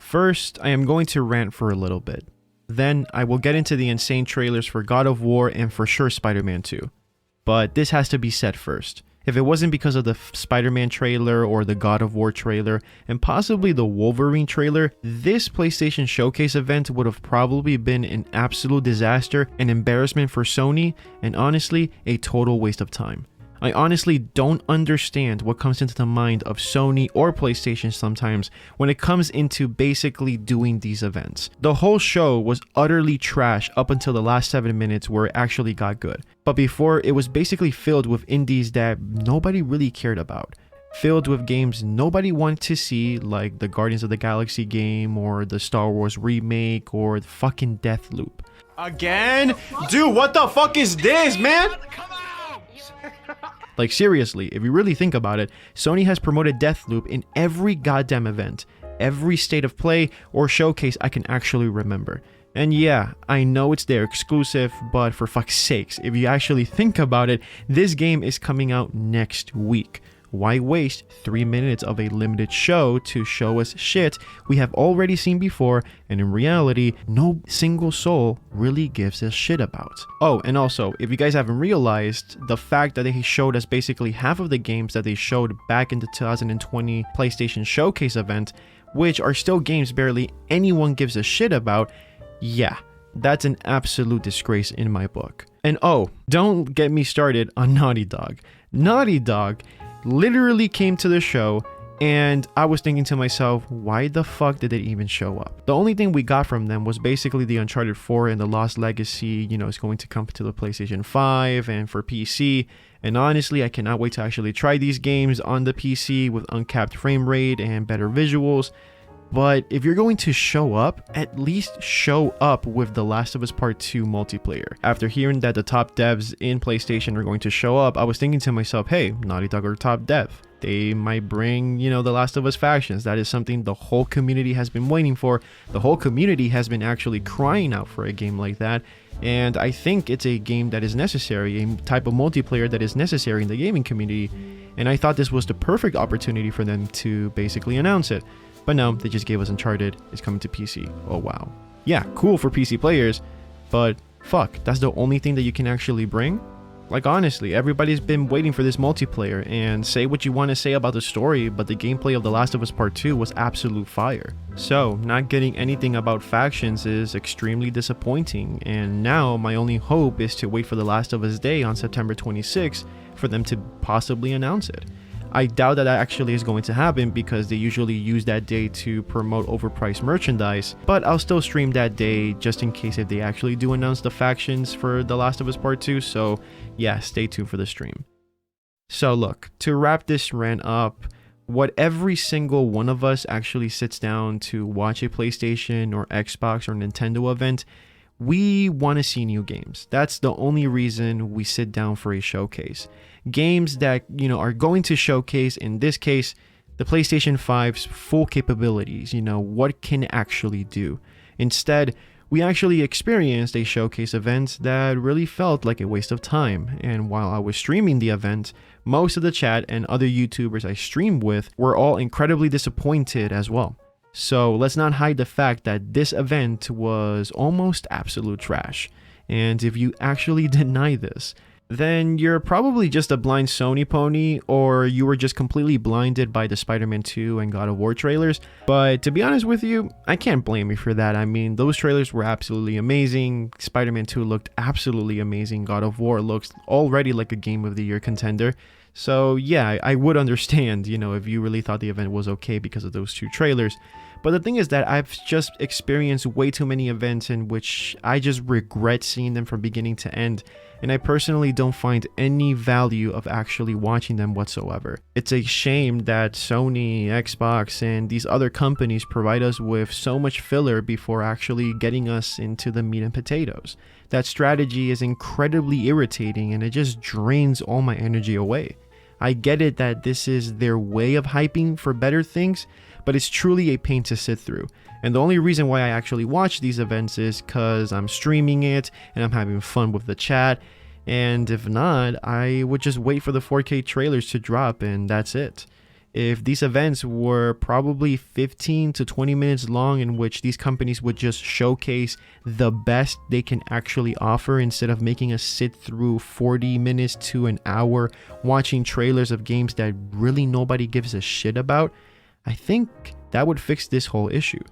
First, I am going to rant for a little bit. Then, I will get into the insane trailers for God of War and for sure Spider-Man 2. But this has to be said first. If it wasn't because of the Spider-Man trailer or the God of War trailer and possibly the Wolverine trailer, this PlayStation Showcase event would have probably been an absolute disaster, an embarrassment for Sony, and honestly, a total waste of time. I honestly don't understand what comes into the mind of Sony or PlayStation sometimes when it comes into basically doing these events. The whole show was utterly trash up until the last 7 minutes where it actually got good. But before, it was basically filled with indies that nobody really cared about. Filled with games nobody wanted to see, like the Guardians of the Galaxy game or the Star Wars remake or the fucking Deathloop. Again? Dude, what the fuck is this, man? Like seriously, if you really think about it, Sony has promoted Deathloop in every goddamn event, every state of play or showcase I can actually remember. And yeah, I know it's their exclusive, but for fuck's sakes, if you actually think about it, this game is coming out next week. Why waste 3 minutes of a limited show to show us shit we have already seen before and in reality, no single soul really gives a shit about? Oh, and also, if you guys haven't realized, the fact that they showed us basically half of the games that they showed back in the 2020 PlayStation Showcase event, which are still games barely anyone gives a shit about, yeah, that's an absolute disgrace in my book. And oh, don't get me started on Naughty Dog. Naughty Dog literally came to the show and I was thinking to myself, why the fuck did they even show up? The only thing we got from them was basically the Uncharted 4 and the Lost Legacy, it's going to come to the PlayStation 5 and for PC. And honestly, I cannot wait to actually try these games on the PC with uncapped frame rate and better visuals. But if you're going to show up, at least show up with The Last of Us Part 2 multiplayer. After hearing that the top devs in PlayStation are going to show up, I was thinking to myself, hey, Naughty Dog are top dev. They might bring, The Last of Us factions. That is something the whole community has been waiting for. The whole community has been actually crying out for a game like that. And I think it's a game that is necessary, a type of multiplayer that is necessary in the gaming community. And I thought this was the perfect opportunity for them to basically announce it. But no, they just gave us Uncharted. It's coming to PC. Oh wow. Yeah, cool for PC players, but fuck, that's the only thing that you can actually bring? Like honestly, everybody's been waiting for this multiplayer, and say what you want to say about the story, but the gameplay of The Last of Us Part 2 was absolute fire. So, not getting anything about factions is extremely disappointing, and now my only hope is to wait for The Last of Us Day on September 26th for them to possibly announce it. I doubt that actually is going to happen because they usually use that day to promote overpriced merchandise, but I'll still stream that day just in case if they actually do announce the factions for The Last of Us Part 2, so yeah, stay tuned for the stream. So look, to wrap this rant up, what every single one of us actually sits down to watch a PlayStation or Xbox or Nintendo event, we want to see new games. That's the only reason we sit down for a showcase. Games that, are going to showcase, in this case, the PlayStation 5's full capabilities, what can it actually do. Instead, we actually experienced a showcase event that really felt like a waste of time. And while I was streaming the event, most of the chat and other YouTubers I streamed with were all incredibly disappointed as well. So let's not hide the fact that this event was almost absolute trash. And if you actually deny this, then you're probably just a blind Sony pony, or you were just completely blinded by the Spider-Man 2 and God of War trailers. But to be honest with you, I can't blame you for that. I mean, those trailers were absolutely amazing. Spider-Man 2 looked absolutely amazing. God of War looks already like a Game of the Year contender. So yeah, I would understand, if you really thought the event was okay because of those two trailers. But the thing is that I've just experienced way too many events in which I just regret seeing them from beginning to end, and I personally don't find any value of actually watching them whatsoever. It's a shame that Sony, Xbox, and these other companies provide us with so much filler before actually getting us into the meat and potatoes. That strategy is incredibly irritating and it just drains all my energy away. I get it that this is their way of hyping for better things, but it's truly a pain to sit through. And the only reason why I actually watch these events is because I'm streaming it and I'm having fun with the chat. And if not, I would just wait for the 4K trailers to drop and that's it. if these events were probably 15 to 20 minutes long, in which these companies would just showcase the best they can actually offer instead of making us sit through 40 minutes to an hour watching trailers of games that really nobody gives a shit about, I think that would fix this whole issue.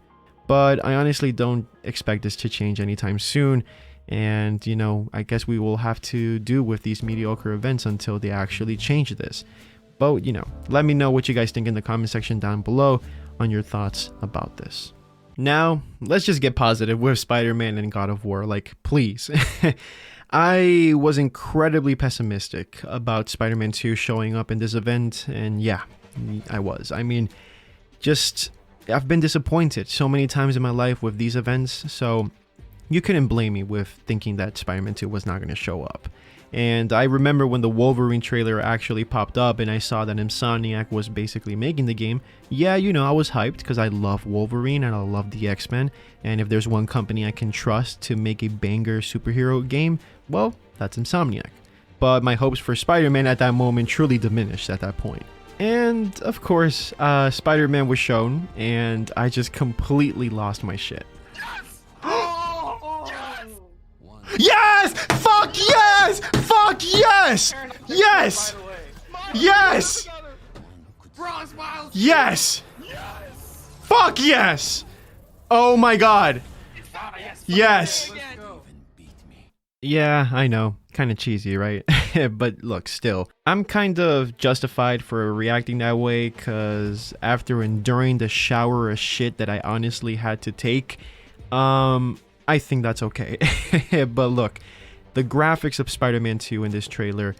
But I honestly don't expect this to change anytime soon. And, you know, I guess we will have to do with these mediocre events until they actually change this. But, you know, let me know what you guys think in the comment section down below on your thoughts about this. Now, let's just get positive with Spider-Man and God of War. Like, please. I was incredibly pessimistic about Spider-Man 2 showing up in this event. And yeah, I was. I mean, I've been disappointed so many times in my life with these events. So you couldn't blame me with thinking that Spider-Man 2 was not going to show up. And I remember when the Wolverine trailer actually popped up and I saw that Insomniac was basically making the game. Yeah, you know, I was hyped because I love Wolverine and I love the X-Men. And if there's one company I can trust to make a banger superhero game, well, that's Insomniac. But my hopes for Spider-Man at that moment truly diminished at that point. And of course, Spider-Man was shown and I just completely lost my shit. Yes! Fuck yes! Fuck yes! Yes! Yes! Yes! Fuck yes! Oh my god! Yes! Yeah, I know. Kind of cheesy, right? But look, still, I'm kind of justified for reacting that way because after enduring the shower of shit that I honestly had to take, I think that's okay. But look, the graphics of Spider-Man 2 in this trailer,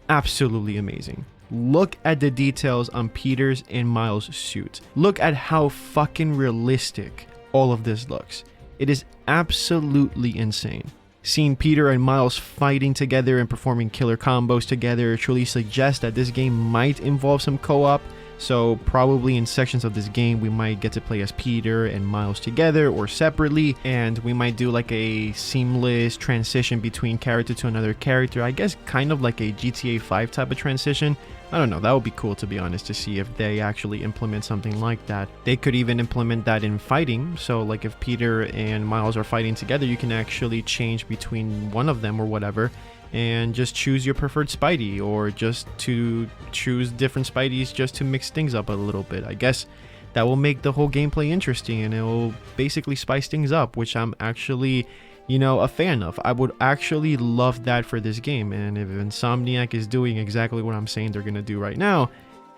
absolutely amazing. Look at the details on Peter's and Miles' suits. Look at how fucking realistic all of this looks. It is absolutely insane. Seeing Peter and Miles fighting together and performing killer combos together truly suggests that this game might involve some co-op. So probably in sections of this game, we might get to play as Peter and Miles together or separately. And we might do like a seamless transition between character to another character. I guess kind of like a GTA 5 type of transition. I don't know, that would be cool to be honest, to see if they actually implement something like that. They could even implement that in fighting. So like if Peter and Miles are fighting together, you can actually change between one of them or whatever. And just choose your preferred Spidey, or just to choose different Spideys just to mix things up a little bit. I guess that will make the whole gameplay interesting and it will basically spice things up, which I'm actually, you know, a fan of. I would actually love that for this game. And if Insomniac is doing exactly what I'm saying they're gonna do right now,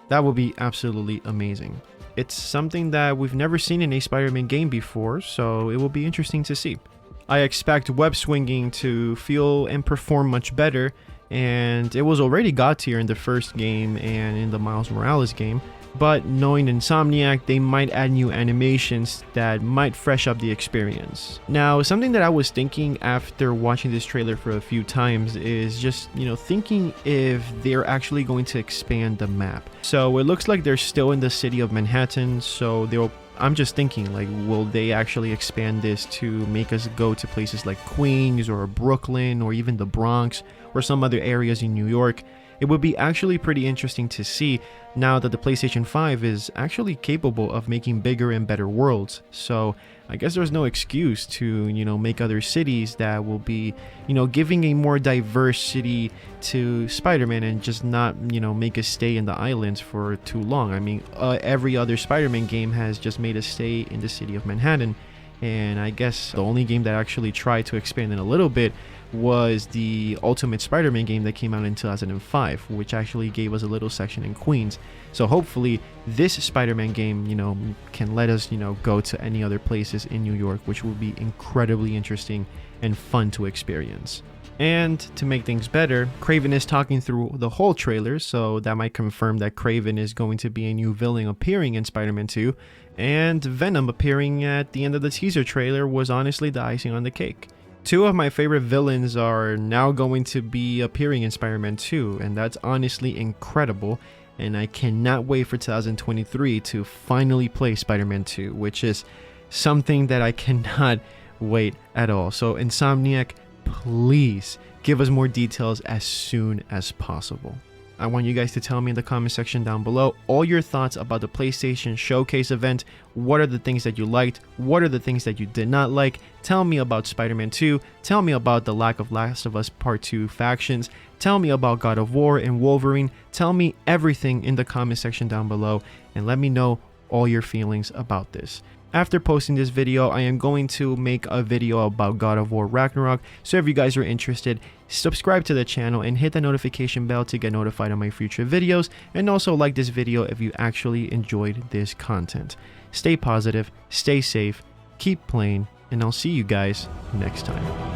that would be absolutely amazing. It's something that we've never seen in a Spider-Man game before, so it will be interesting to see. I expect web swinging to feel and perform much better, and it was already God tier in the first game and in the Miles Morales game, but knowing Insomniac, they might add new animations that might fresh up the experience. Now, something that I was thinking after watching this trailer for a few times is just, you know, thinking if they're actually going to expand the map. So it looks like they're still in the city of Manhattan, so I'm just thinking, like, will they actually expand this to make us go to places like Queens or Brooklyn or even the Bronx or some other areas in New York? It would be actually pretty interesting to see now that the PlayStation 5 is actually capable of making bigger and better worlds. So I guess there's no excuse to, you know, make other cities that will be, you know, giving a more diverse city to Spider-Man and just not, you know, make us stay in the islands for too long. I mean, every other Spider-Man game has just made us stay in the city of Manhattan. And I guess the only game that actually tried to expand it a little bit was the Ultimate Spider-Man game that came out in 2005, which actually gave us a little section in Queens. So hopefully this Spider-Man game, you know, can let us, you know, go to any other places in New York, which will be incredibly interesting and fun to experience. And to make things better, Kraven is talking through the whole trailer, so that might confirm that Kraven is going to be a new villain appearing in Spider-Man 2, and Venom appearing at the end of the teaser trailer was honestly the icing on the cake. Two of my favorite villains are now going to be appearing in Spider-Man 2, and that's honestly incredible, and I cannot wait for 2023 to finally play Spider-Man 2, which is something that I cannot wait at all. So Insomniac, please give us more details as soon as possible. I want you guys to tell me in the comment section down below all your thoughts about the PlayStation Showcase event. What are the things that you liked? What are the things that you did not like? Tell me about Spider-Man 2. Tell me about the lack of Last of Us Part 2 factions. Tell me about God of War and Wolverine. Tell me everything in the comment section down below and let me know all your feelings about this. After posting this video, I am going to make a video about God of War Ragnarok, so if you guys are interested, subscribe to the channel and hit the notification bell to get notified of my future videos, and also like this video if you actually enjoyed this content. Stay positive, stay safe, keep playing, and I'll see you guys next time.